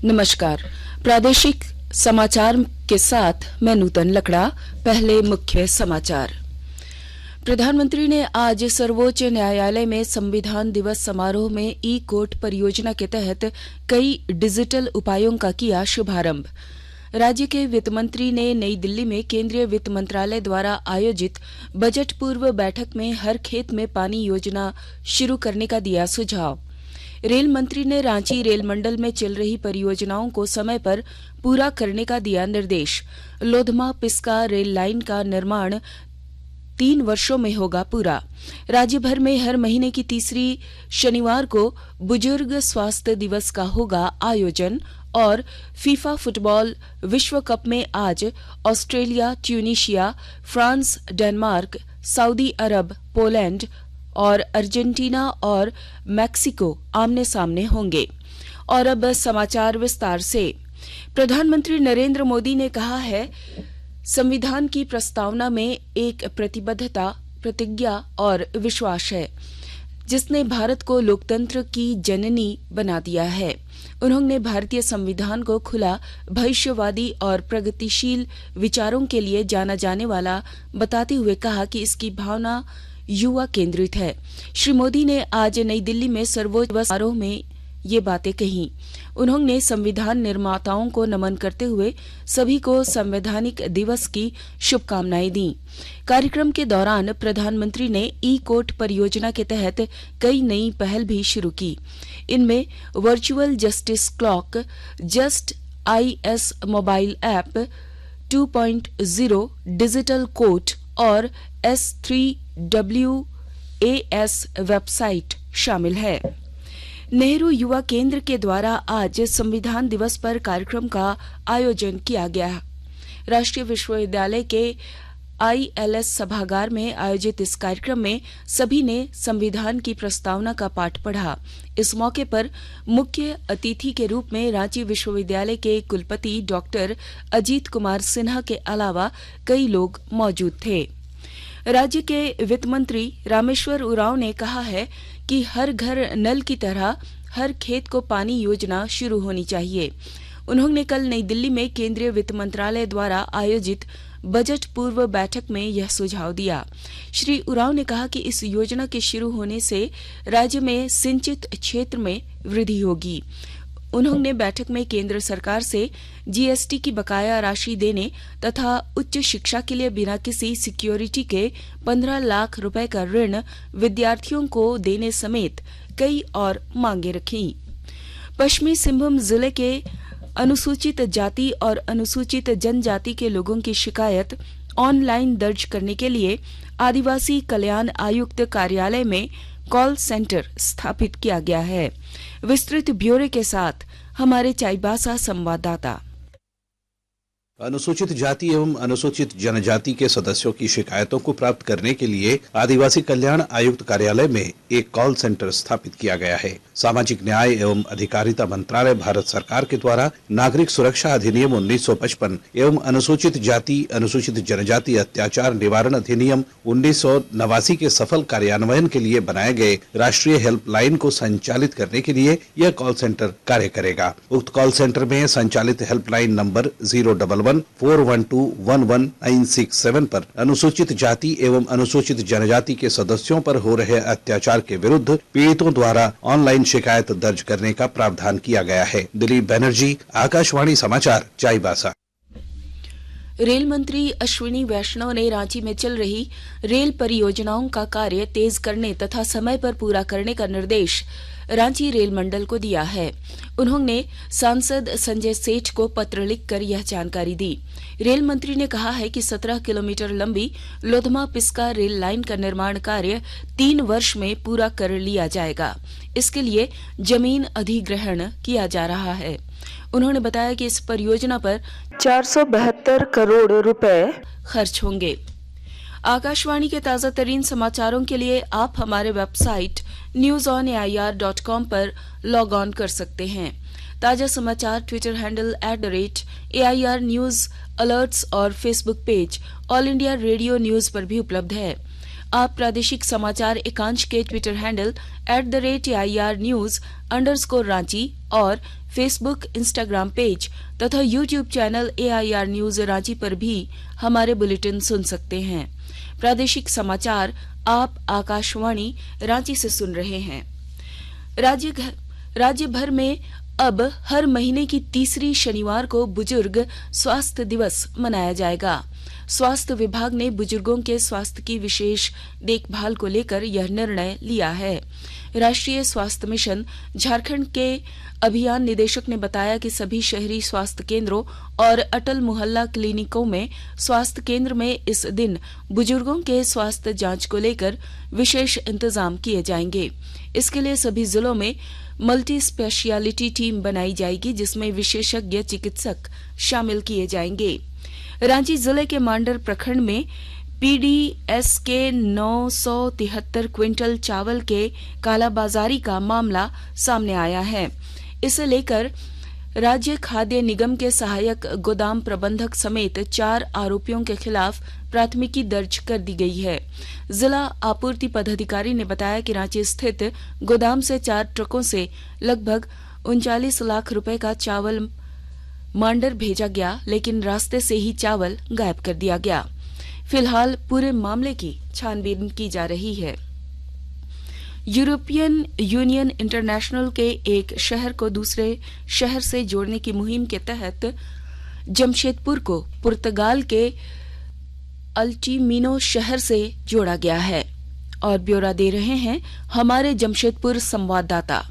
नमस्कार। प्रादेशिक समाचार के साथ मैं नूतन लकड़ा। पहले मुख्य समाचार। प्रधानमंत्री ने आज सर्वोच्च न्यायालय में संविधान दिवस समारोह में ई कोर्ट परियोजना के तहत कई डिजिटल उपायों का किया शुभारंभ। राज्य के वित्त मंत्री ने नई दिल्ली में केंद्रीय वित्त मंत्रालय द्वारा आयोजित बजट पूर्व बैठक में हर खेत में पानी योजना शुरू करने का दिया सुझाव। रेल मंत्री ने रांची रेल मंडल में चल रही परियोजनाओं को समय पर पूरा करने का दिया निर्देश। लोधमा पिस्का रेल लाइन का निर्माण 3 वर्षों में होगा पूरा। राज्य भर में हर महीने की तीसरी शनिवार को बुजुर्ग स्वास्थ्य दिवस का होगा आयोजन। और फीफा फुटबॉल विश्व कप में आज Australia, Tunisia, France, Denmark, Saudi Arab, Poland और अर्जेंटीना और मैक्सिको आमने सामने होंगे। और अब समाचार विस्तार से। प्रधानमंत्री नरेंद्र मोदी ने कहा है, संविधान की प्रस्तावना में एक प्रतिबद्धता, प्रतिज्ञा और विश्वास है जिसने भारत को लोकतंत्र की जननी बना दिया है। उन्होंने भारतीय संविधान को खुला, भविष्यवादी और प्रगतिशील विचारों के लिए जाना जाने वाला बताते हुए कहा कि इसकी भावना युवा केंद्रित है। श्री मोदी ने आज नई दिल्ली में सर्वोच्च दिवस समारोह में ये बातें कही। उन्होंने संविधान निर्माताओं को नमन करते हुए सभी को संवैधानिक दिवस की शुभकामनाएं दी। कार्यक्रम के दौरान प्रधानमंत्री ने ई कोर्ट परियोजना के तहत कई नई पहल भी शुरू की। इनमें virtual justice clock, just IS mobile app 2.0, digital court और S3WAS वेबसाइट शामिल है। नेहरू युवा केंद्र के द्वारा आज संविधान दिवस पर कार्यक्रम का आयोजन किया गया। राष्ट्रीय विश्वविद्यालय के ILS सभागार में आयोजित इस कार्यक्रम में सभी ने संविधान की प्रस्तावना का पाठ पढ़ा। इस मौके पर मुख्य अतिथि के रूप में रांची विश्वविद्यालय के कुलपति डॉक्टर अजीत कुमार सिन्हा के अलावा कई लोग मौजूद थे। राज्य के वित्त मंत्री रामेश्वर उरांव ने कहा है कि हर घर नल की तरह हर खेत को पानी योजना शुरू होनी चाहिए। उन्होंने कल नई दिल्ली में केंद्रीय वित्त मंत्रालय द्वारा आयोजित बजट पूर्व बैठक में यह सुझाव दिया। श्री उरांव ने कहा कि इस योजना के शुरू होने से राज्य में सिंचित क्षेत्र में वृद्धि होगी। उन्होंने बैठक में केंद्र सरकार से GST की बकाया राशि देने तथा उच्च शिक्षा के लिए बिना किसी सिक्योरिटी के 15 लाख रुपए का ऋण विद्यार्थियों को देने समेत कई और मांगे रखी। पश्चिमी सिंहभूम जिले के अनुसूचित जाति और अनुसूचित जनजाति के लोगों की शिकायत ऑनलाइन दर्ज करने के लिए आदिवासी कल्याण आयुक्त कार्यालय में कॉल सेंटर स्थापित किया गया है। विस्तृत ब्यौरे के साथ हमारे चाईबासा संवाददाता। अनुसूचित जाति एवं अनुसूचित जनजाति के सदस्यों की शिकायतों को प्राप्त करने के लिए आदिवासी कल्याण आयुक्त कार्यालय में एक कॉल सेंटर स्थापित किया गया है। सामाजिक न्याय एवं अधिकारिता मंत्रालय भारत सरकार के द्वारा नागरिक सुरक्षा अधिनियम 1955 एवं अनुसूचित जाति अनुसूचित जनजाति अत्याचार निवारण अधिनियम 1989 के सफल कार्यान्वयन के लिए बनाए गए राष्ट्रीय हेल्पलाइन को संचालित करने के लिए यह कॉल सेंटर कार्य करेगा। उक्त कॉल सेंटर में संचालित हेल्पलाइन नंबर 01141121967 पर अनुसूचित जाति एवं अनुसूचित जनजाति के सदस्यों पर हो रहे अत्याचार के विरुद्ध पीड़ितों द्वारा ऑनलाइन शिकायत दर्ज करने का प्रावधान किया गया है। दिलीप बनर्जी, आकाशवाणी समाचार, चाईबासा। रेल मंत्री अश्विनी वैष्णव ने रांची में चल रही रेल परियोजनाओं का कार्य तेज करने तथा समय पर पूरा करने का निर्देश रांची रेल मंडल को दिया है। उन्होंने सांसद संजय सेठ को पत्र लिखकर यह जानकारी दी। रेल मंत्री ने कहा है कि 17 किलोमीटर लंबी लोधमा पिस्का रेल लाइन का निर्माण कार्य 3 वर्ष में पूरा कर लिया जाएगा। इसके लिए जमीन अधिग्रहण किया जा रहा है। उन्होंने बताया कि इस परियोजना पर 472 करोड़ रुपए खर्च होंगे। आकाशवाणी के ताजा तरीन समाचारों के लिए आप हमारे वेबसाइट newsonair.com पर लॉग ऑन कर सकते हैं। ताजा समाचार Twitter handle @AIR news alerts और Facebook page All India Radio News पर भी उपलब्ध है। आप प्रादेशिक समाचार एकांश के ट्विटर हैंडल @AIR_News_रांची और फेसबुक, इंस्टाग्राम पेज तथा YouTube channel AIR news Ranchi पर भी हमारे बुलेटिन सुन सकते हैं। प्रादेशिक समाचार आप आकाशवाणी रांची से सुन रहे हैं। राज्य भर में अब हर महीने की तीसरी शनिवार को बुजुर्ग स्वास्थ्य दिवस मनाया जाएगा। स्वास्थ्य विभाग ने बुजुर्गों के स्वास्थ्य की विशेष देखभाल को लेकर यह निर्णय लिया है। राष्ट्रीय स्वास्थ्य मिशन झारखंड के अभियान निदेशक ने बताया कि सभी शहरी स्वास्थ्य केंद्रों और अटल मोहल्ला क्लिनिकों में स्वास्थ्य केंद्र में इस दिन बुजुर्गों के स्वास्थ्य जांच को लेकर विशेष इंतजाम किए जाएंगे। इसके लिए सभी जिलों में मल्टी स्पेशलिटी टीम बनाई जाएगी, जिसमें विशेषज्ञ चिकित्सक शामिल किए जाएंगे। रांची जिले के मांडर प्रखंड में पीडीएस के 973 क्विंटल चावल के कालाबाजारी का मामला सामने आया है। इसे लेकर राज्य खाद्य निगम के सहायक गोदाम प्रबंधक समेत 4 आरोपियों के खिलाफ प्राथमिकी दर्ज कर दी गई है। जिला आपूर्ति पदाधिकारी ने बताया कि रांची स्थित गोदाम से 4 ट्रकों से लगभग 39 लाख रुपए का चावल मांडर भेजा गया, लेकिन रास्ते से ही चावल गायब कर दिया गया। फिलहाल पूरे मामले की छानबीन की जा रही है। यूरोपियन यूनियन इंटरनेशनल के एक शहर को दूसरे शहर से जोड़ने की मुहिम के तहत जमशेदपुर को पुर्तगाल के अल्टीमिनो शहर से जोड़ा गया है। और ब्यौरा दे रहे हैं हमारे जमशेदपुर संवाददाता।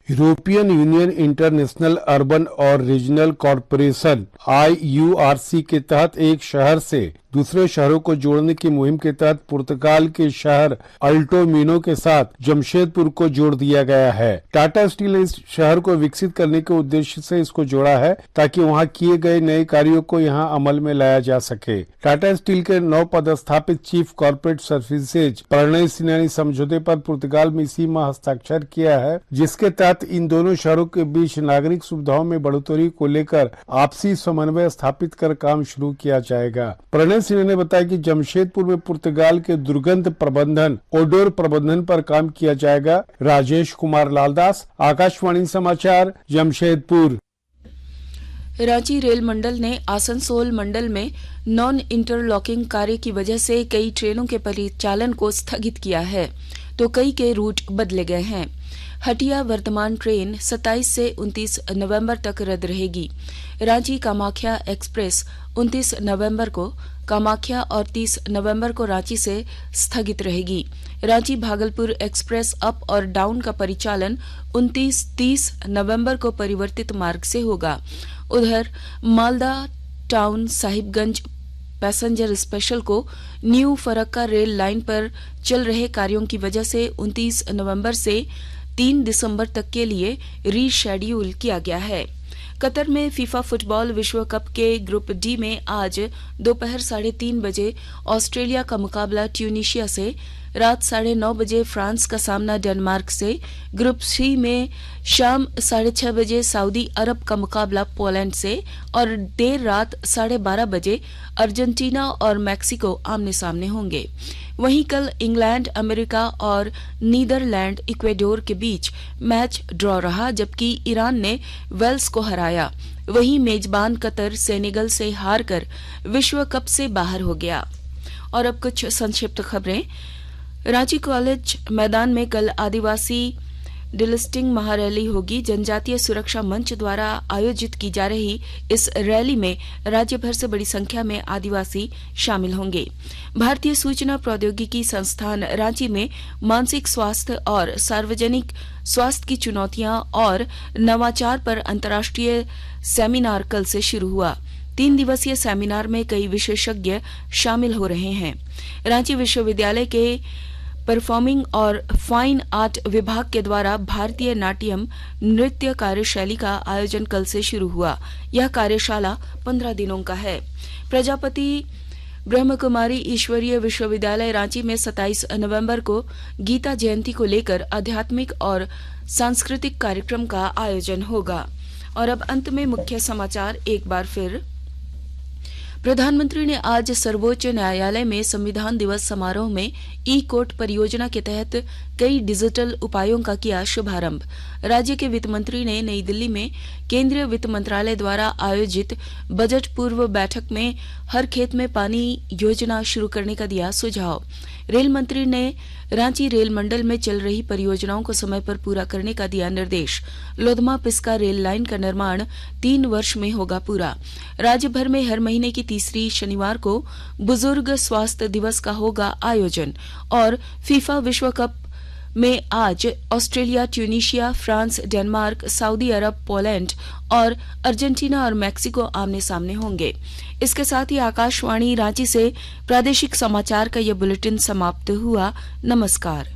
यूरोपियन यूनियन इंटरनेशनल अर्बन और रीजनल कॉरपोरेशन IURC के तहत एक शहर से दूसरे शहरों को जोड़ने की मुहिम के तहत पुर्तगाल के शहर अल्टोमिनो के साथ जमशेदपुर को जोड़ दिया गया है। टाटा स्टील ने इस शहर को विकसित करने के उद्देश्य से इसको जोड़ा है, ताकि वहां किए गए नए कार्यों को यहां अमल में लाया जा सके। टाटा स्टील के नव पदस्थापित chief corporate services Pranay Sinha ने समझौते पर पुर्तगाल में इसी माह हस्ताक्षर किया है, जिसके तहत इन दोनों शहरों के बीच नागरिक सुविधाओं में बढ़ोतरी को लेकर आपसी समन्वय स्थापित कर काम शुरू किया जाएगा। प्रणय सिन्हा ने बताया कि जमशेदपुर में पुर्तगाल के दुर्गंध प्रबंधन ओडोर प्रबंधन पर काम किया जाएगा। राजेश कुमार लालदास, आकाशवाणी समाचार, जमशेदपुर। रांची रेल मंडल ने आसनसोल मंडल में नॉन इंटरलॉकिंग कार्य की वजह से कई ट्रेनों के परिचालन को स्थगित किया है, तो कई के रूट बदले गए हैं। हटिया वर्तमान ट्रेन 27 से 29 नवंबर तक रद्द रहेगी। रांची कामाख्या एक्सप्रेस 29 नवंबर को कामाख्या और 30 नवंबर को रांची से स्थगित रहेगी। रांची भागलपुर एक्सप्रेस अप और डाउन का परिचालन 29-30 नवंबर को परिवर्तित मार्ग से होगा। उधर Malda town Sahibganj passenger special को न्यू फरक्का रेल लाइन पर चल रहे कार्यों की वजह से 29 नवंबर से 3 दिसंबर तक के लिए रीशेड्यूल किया गया है। कतर में फीफा फुटबॉल विश्व कप के ग्रुप डी में आज दोपहर 3:30 बजे ऑस्ट्रेलिया का मुकाबला ट्यूनीशिया से, रात 9:30 बजे फ्रांस का सामना डेनमार्क से, ग्रुप सी में शाम 6:30 बजे सऊदी अरब का मुकाबला पोलैंड से और देर रात 12:30 बजे अर्जेंटीना और मैक्सिको आमने सामने होंगे। वहीं कल इंग्लैंड, अमेरिका और नीदरलैंड इक्वेडोर के बीच मैच ड्रॉ रहा, जबकि ईरान ने वेल्स को हराया। वहीं मेजबान कतर सेनेगल से हारकर विश्व कप से बाहर हो गया। और अब कुछ संक्षिप्त खबरें। रांची कॉलेज मैदान में कल आदिवासी डिलिस्टिंग महारैली होगी। जनजातीय सुरक्षा मंच द्वारा आयोजित की जा रही इस रैली में राज्य भर से बड़ी संख्या में आदिवासी शामिल होंगे। भारतीय सूचना प्रौद्योगिकी संस्थान रांची में मानसिक स्वास्थ्य और सार्वजनिक स्वास्थ्य की चुनौतियां और नवाचार पर अंतर्राष्ट्रीय सेमिनार कल से शुरू हुआ। 3 दिवसीय सेमिनार में कई विशेषज्ञ शामिल हो रहे हैं। रांची विश्वविद्यालय के परफॉर्मिंग और फाइन आर्ट विभाग के द्वारा भारतीय नाट्यम नृत्य कार्यशैली का आयोजन कल से शुरू हुआ। यह कार्यशाला 15 दिनों का है। प्रजापति ब्रह्मकुमारी ईश्वरीय विश्वविद्यालय रांची में 27 नवंबर को गीता जयंती को लेकर आध्यात्मिक और सांस्कृतिक कार्यक्रम का आयोजन होगा। और अब अंत में मुख्य समाचार एक बार फिर। प्रधानमंत्री ने आज सर्वोच्च न्यायालय में संविधान दिवस समारोह में ई कोर्ट परियोजना के तहत कई डिजिटल उपायों का किया शुभारंभ। राज्य के वित्त मंत्री ने नई दिल्ली में केंद्रीय वित्त मंत्रालय द्वारा आयोजित बजट पूर्व बैठक में हर खेत में पानी योजना शुरू करने का दिया सुझाव। रेल मंत्री ने रांची रेल मंडल में चल रही परियोजनाओं को समय पर पूरा करने का दिया निर्देश। लोधमा पिस्का रेल लाइन का निर्माण 3 वर्ष में होगा पूरा। राज्य भर में हर महीने की तीसरी शनिवार को बुजुर्ग स्वास्थ्य दिवस का होगा आयोजन। और फीफा विश्व कप में आज Australia, Tunisia, France, Denmark, Saudi Arab, Poland और अर्जेंटीना और मैक्सिको आमने सामने होंगे। इसके साथ ही आकाशवाणी रांची से प्रादेशिक समाचार का यह बुलेटिन समाप्त हुआ। नमस्कार।